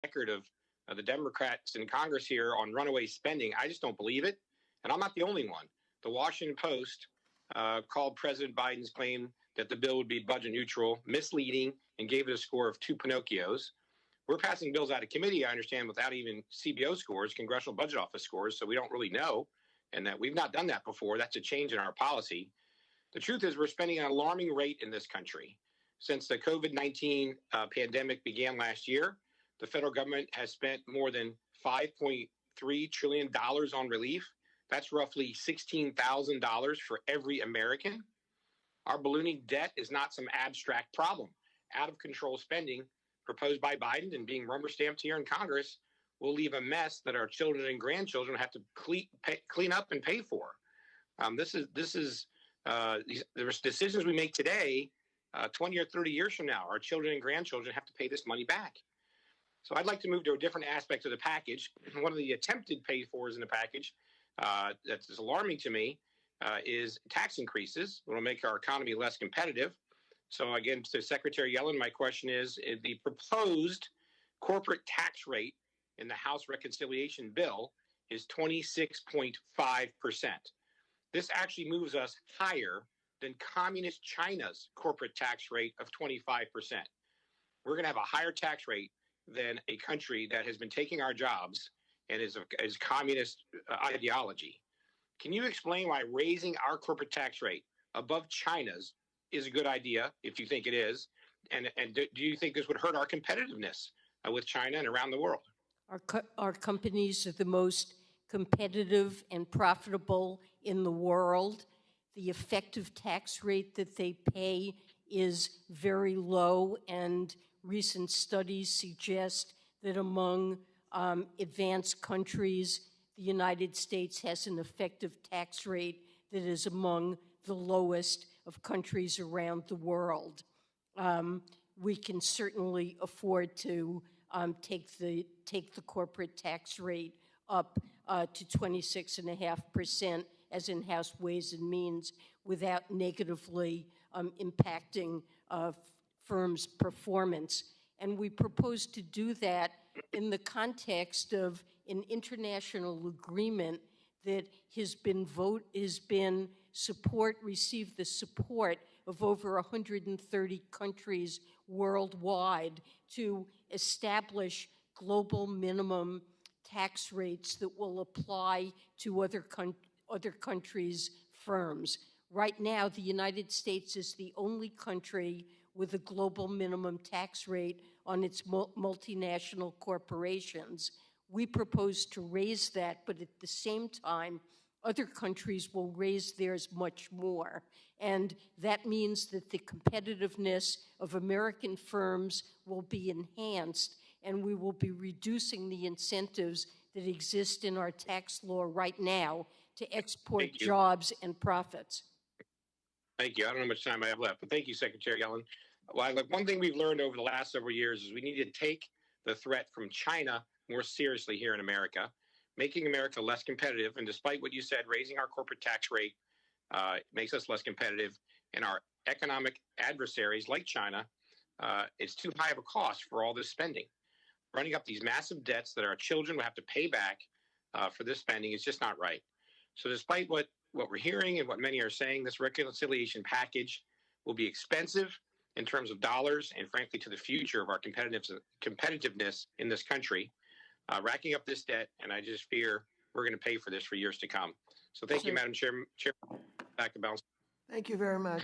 record of the Democrats in Congress here on runaway spending. I just don't believe it. And I'm not the only one. The Washington Post called President Biden's claim that the bill would be budget neutral misleading and gave it a score of 2 Pinocchios. We're passing bills out of committee, I understand, without even CBO scores, Congressional Budget Office scores, so we don't really know, and that we've not done that before. That's a change in our policy. The truth is we're spending an alarming rate in this country. Since the COVID-19 pandemic began last year, the federal government has spent more than $5.3 trillion on relief. That's roughly $16,000 for every American. Our ballooning debt is not some abstract problem. Out of control spending proposed by Biden and being rubber stamped here in Congress will leave a mess that our children and grandchildren have to clean up and pay for. There's decisions we make today, 20 or 30 years from now, our children and grandchildren have to pay this money back. So I'd like to move to a different aspect of the package. One of the attempted pay fors in the package that's alarming to me is tax increases. It will make our economy less competitive. So again, to Secretary Yellen, my question is, the proposed corporate tax rate in the House reconciliation bill is 26.5%. This actually moves us higher than communist China's corporate tax rate of 25%. We're going to have a higher tax rate than a country that has been taking our jobs and is communist ideology. Can you explain why raising our corporate tax rate above China's is a good idea, if you think it is? And do you think this would hurt our competitiveness with China and around the world? Our companies are the most competitive and profitable in the world. The effective tax rate that they pay is very low, and recent studies suggest that among advanced countries, the United States has an effective tax rate that is among the lowest of countries around the world. We can certainly afford to take the corporate tax rate up to 26.5% as in House Ways and Means without negatively impacting firms' performance. And we propose to do that in the context of an international agreement that received the support of over 130 countries worldwide to establish global minimum tax rates that will apply to other countries' firms. Right now, the United States is the only country with a global minimum tax rate on its multinational corporations. We propose to raise that, but at the same time, other countries will raise theirs much more. And that means that the competitiveness of American firms will be enhanced, and we will be reducing the incentives that exist in our tax law right now to export jobs and profits. Thank you. I don't know how much time I have left, but thank you, Secretary Yellen. Well, one thing we've learned over the last several years is we need to take the threat from China more seriously here in America, making America less competitive. And despite what you said, raising our corporate tax rate makes us less competitive. And our economic adversaries like China, it's too high of a cost for all this spending. Running up these massive debts that our children will have to pay back for this spending is just not right. So despite what we're hearing and what many are saying, this reconciliation package will be expensive in terms of dollars and, frankly, to the future of our competitiveness in this country, racking up this debt, and I just fear we're going to pay for this for years to come. So thank you, Madam Chair. Back to balance. Thank you very much.